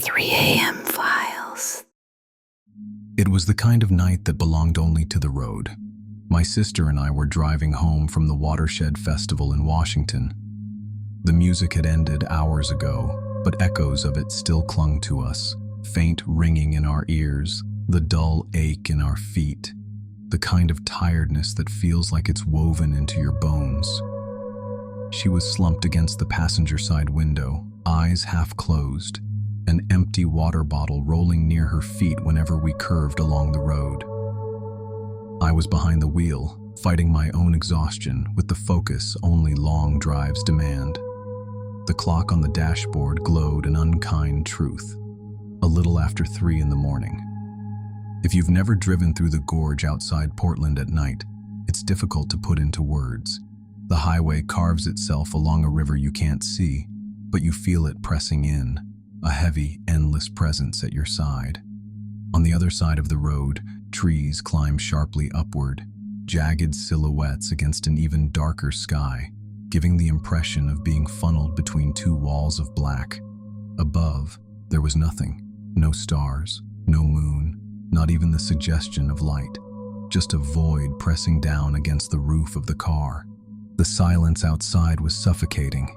3 a.m. files. It was the kind of night that belonged only to the road. My sister and I were driving home from the Watershed Festival in Washington. The music had ended hours ago, but echoes of it still clung to us, faint ringing in our ears, the dull ache in our feet, the kind of tiredness that feels like it's woven into your bones. She was slumped against the passenger side window, eyes half closed, an empty water bottle rolling near her feet whenever we curved along the road. I was behind the wheel, fighting my own exhaustion with the focus only long drives demand. The clock on the dashboard glowed an unkind truth, a little after 3 in the morning. If you've never driven through the gorge outside Portland at night, it's difficult to put into words. The highway carves itself along a river you can't see, but you feel it pressing in, a heavy, endless presence at your side. On the other side of the road, trees climb sharply upward, jagged silhouettes against an even darker sky, giving the impression of being funneled between two walls of black. Above, there was nothing. No stars, no moon, not even the suggestion of light. Just a void pressing down against the roof of the car. The silence outside was suffocating.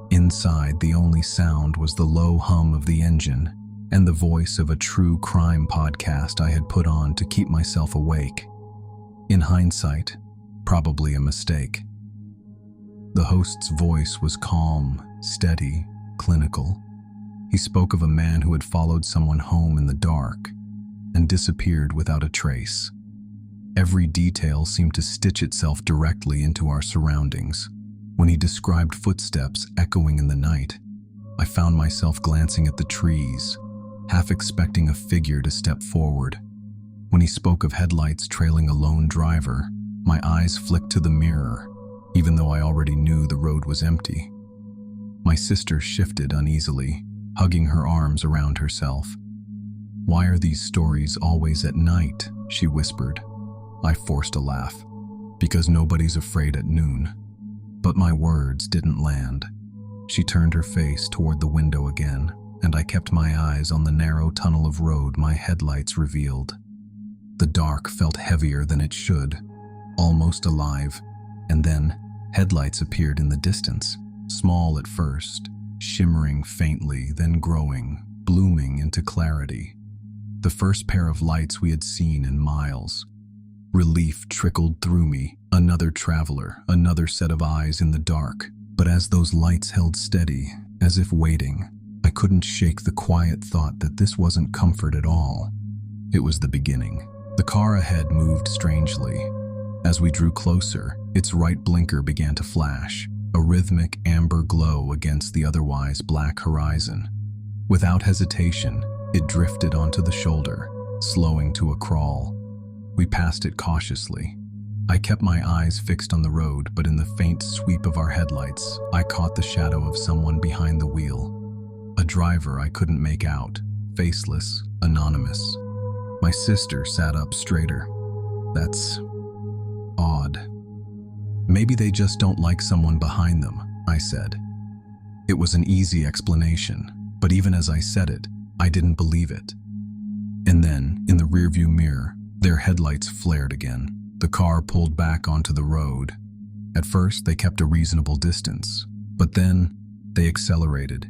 Inside, the only sound was the low hum of the engine and the voice of a true crime podcast I had put on to keep myself awake. In hindsight, probably a mistake. The host's voice was calm, steady, clinical. He spoke of a man who had followed someone home in the dark and disappeared without a trace. Every detail seemed to stitch itself directly into our surroundings. When he described footsteps echoing in the night, I found myself glancing at the trees, half expecting a figure to step forward. When he spoke of headlights trailing a lone driver, my eyes flicked to the mirror, even though I already knew the road was empty. My sister shifted uneasily, hugging her arms around herself. "Why are these stories always at night?" she whispered. I forced a laugh. "Because nobody's afraid at noon." But my words didn't land. She turned her face toward the window again, and I kept my eyes on the narrow tunnel of road my headlights revealed. The dark felt heavier than it should, almost alive, and then headlights appeared in the distance, small at first, shimmering faintly, then growing, blooming into clarity. The first pair of lights we had seen in miles. Relief trickled through me, another traveler, another set of eyes in the dark. But as those lights held steady, as if waiting, I couldn't shake the quiet thought that this wasn't comfort at all. It was the beginning. The car ahead moved strangely. As we drew closer, its right blinker began to flash, a rhythmic amber glow against the otherwise black horizon. Without hesitation, it drifted onto the shoulder, slowing to a crawl. We passed it cautiously. I kept my eyes fixed on the road, but in the faint sweep of our headlights, I caught the shadow of someone behind the wheel. A driver I couldn't make out, faceless, anonymous. My sister sat up straighter. "That's odd. Maybe they just don't like someone behind them," I said. It was an easy explanation, but even as I said it, I didn't believe it. And then, in the rearview mirror, their headlights flared again. The car pulled back onto the road. At first, they kept a reasonable distance, but then they accelerated.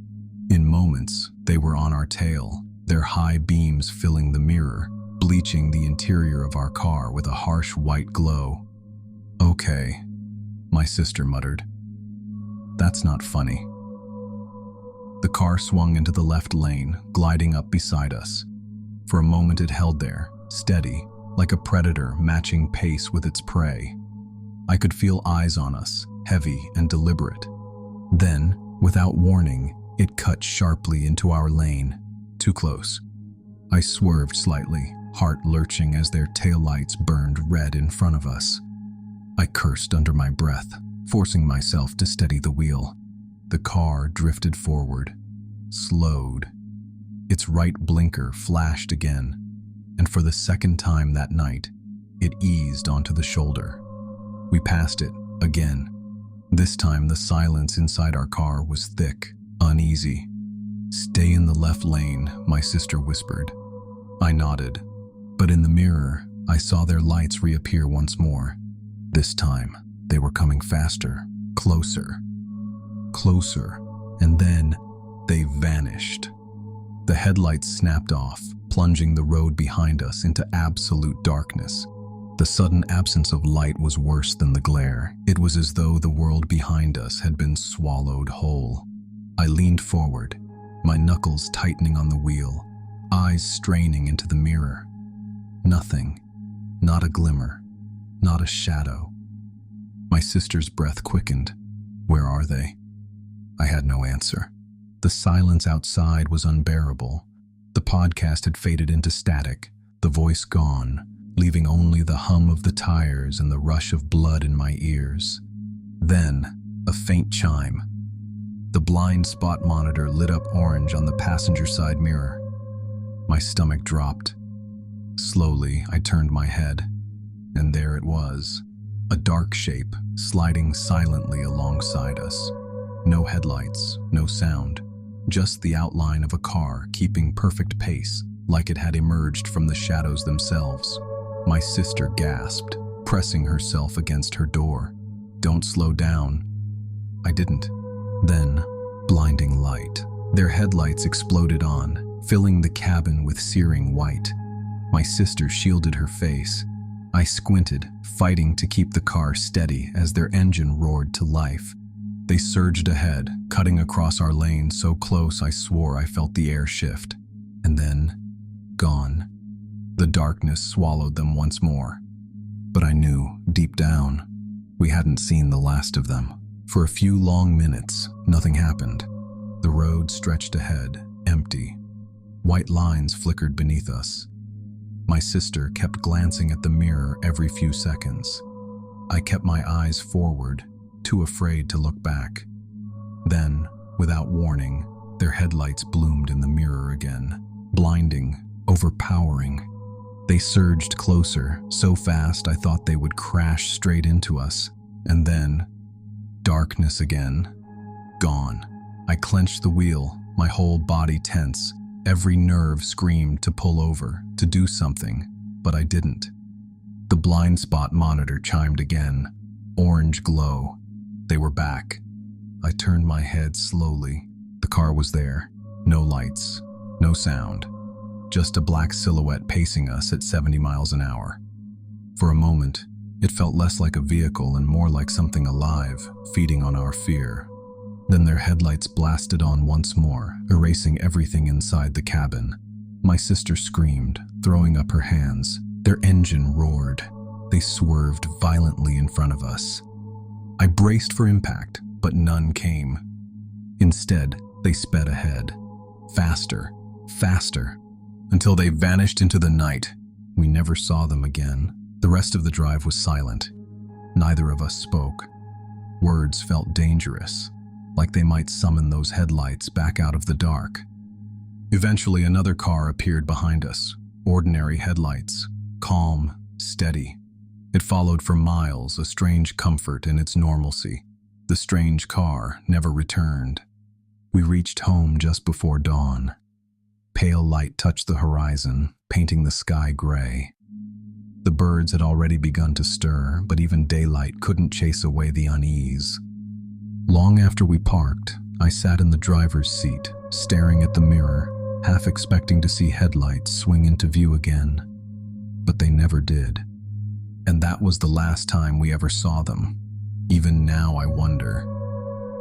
In moments, they were on our tail, their high beams filling the mirror, bleaching the interior of our car with a harsh white glow. "Okay," my sister muttered. "That's not funny." The car swung into the left lane, gliding up beside us. For a moment it held there, steady, like a predator matching pace with its prey. I could feel eyes on us, heavy and deliberate. Then, without warning, it cut sharply into our lane, too close. I swerved slightly, heart lurching as their taillights burned red in front of us. I cursed under my breath, forcing myself to steady the wheel. The car drifted forward, slowed. Its right blinker flashed again, and for the second time that night, it eased onto the shoulder. We passed it, again. This time the silence inside our car was thick, uneasy. "Stay in the left lane," my sister whispered. I nodded, but in the mirror, I saw their lights reappear once more. This time, they were coming faster, closer, closer, and then they vanished. The headlights snapped off, plunging the road behind us into absolute darkness. The sudden absence of light was worse than the glare. It was as though the world behind us had been swallowed whole. I leaned forward, my knuckles tightening on the wheel, eyes straining into the mirror. Nothing, not a glimmer, not a shadow. My sister's breath quickened. Where are they? I had no answer. The silence outside was unbearable. The podcast had faded into static, the voice gone, leaving only the hum of the tires and the rush of blood in my ears. Then, a faint chime. The blind spot monitor lit up orange on the passenger side mirror. My stomach dropped. Slowly, I turned my head, and there it was, a dark shape sliding silently alongside us. No headlights, no sound, just the outline of a car keeping perfect pace, like it had emerged from the shadows themselves. My sister gasped, pressing herself against her door. "Don't slow down." I didn't. Then, blinding light. Their headlights exploded on, filling the cabin with searing white. My sister shielded her face. I squinted, fighting to keep the car steady as their engine roared to life. They surged ahead, cutting across our lane so close I swore I felt the air shift. And then, gone. The darkness swallowed them once more. But I knew, deep down, we hadn't seen the last of them. For a few long minutes, nothing happened. The road stretched ahead, empty. White lines flickered beneath us. My sister kept glancing at the mirror every few seconds. I kept my eyes forward, too afraid to look back. Then, without warning, their headlights bloomed in the mirror again, blinding, overpowering. They surged closer, so fast I thought they would crash straight into us. And then, darkness again. Gone. I clenched the wheel, my whole body tense. Every nerve screamed to pull over, to do something, but I didn't. The blind spot monitor chimed again. Orange glow. They were back. I turned my head slowly. The car was there. No lights, no sound. Just a black silhouette pacing us at 70 miles an hour. For a moment, it felt less like a vehicle and more like something alive, feeding on our fear. Then their headlights blasted on once more, erasing everything inside the cabin. My sister screamed, throwing up her hands. Their engine roared. They swerved violently in front of us. I braced for impact, but none came. Instead, they sped ahead. Faster, faster, until they vanished into the night. We never saw them again. The rest of the drive was silent. Neither of us spoke. Words felt dangerous, like they might summon those headlights back out of the dark. Eventually, another car appeared behind us. Ordinary headlights, calm, steady. It followed for miles, a strange comfort in its normalcy. The strange car never returned. We reached home just before dawn. Pale light touched the horizon, painting the sky gray. The birds had already begun to stir, but even daylight couldn't chase away the unease. Long after we parked, I sat in the driver's seat, staring at the mirror, half expecting to see headlights swing into view again. But they never did. And that was the last time we ever saw them. Even now I wonder,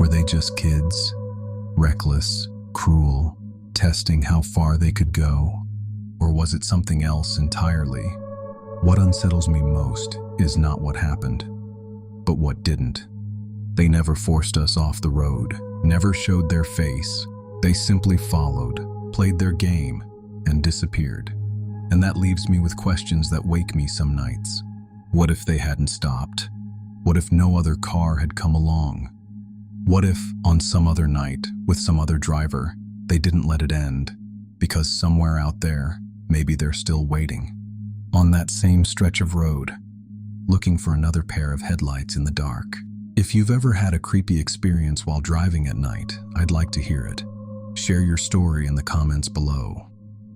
were they just kids? Reckless, cruel, testing how far they could go? Or was it something else entirely? What unsettles me most is not what happened, but what didn't. They never forced us off the road, never showed their face. They simply followed, played their game, and disappeared. And that leaves me with questions that wake me some nights. What if they hadn't stopped? What if no other car had come along? What if, on some other night, with some other driver, they didn't let it end? Because somewhere out there, maybe they're still waiting. On that same stretch of road, looking for another pair of headlights in the dark. If you've ever had a creepy experience while driving at night, I'd like to hear it. Share your story in the comments below.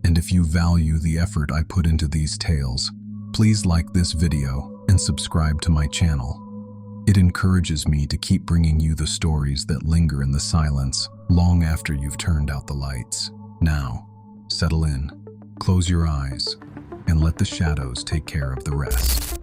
And if you value the effort I put into these tales, please like this video and subscribe to my channel. It encourages me to keep bringing you the stories that linger in the silence long after you've turned out the lights. Now, settle in, close your eyes, and let the shadows take care of the rest.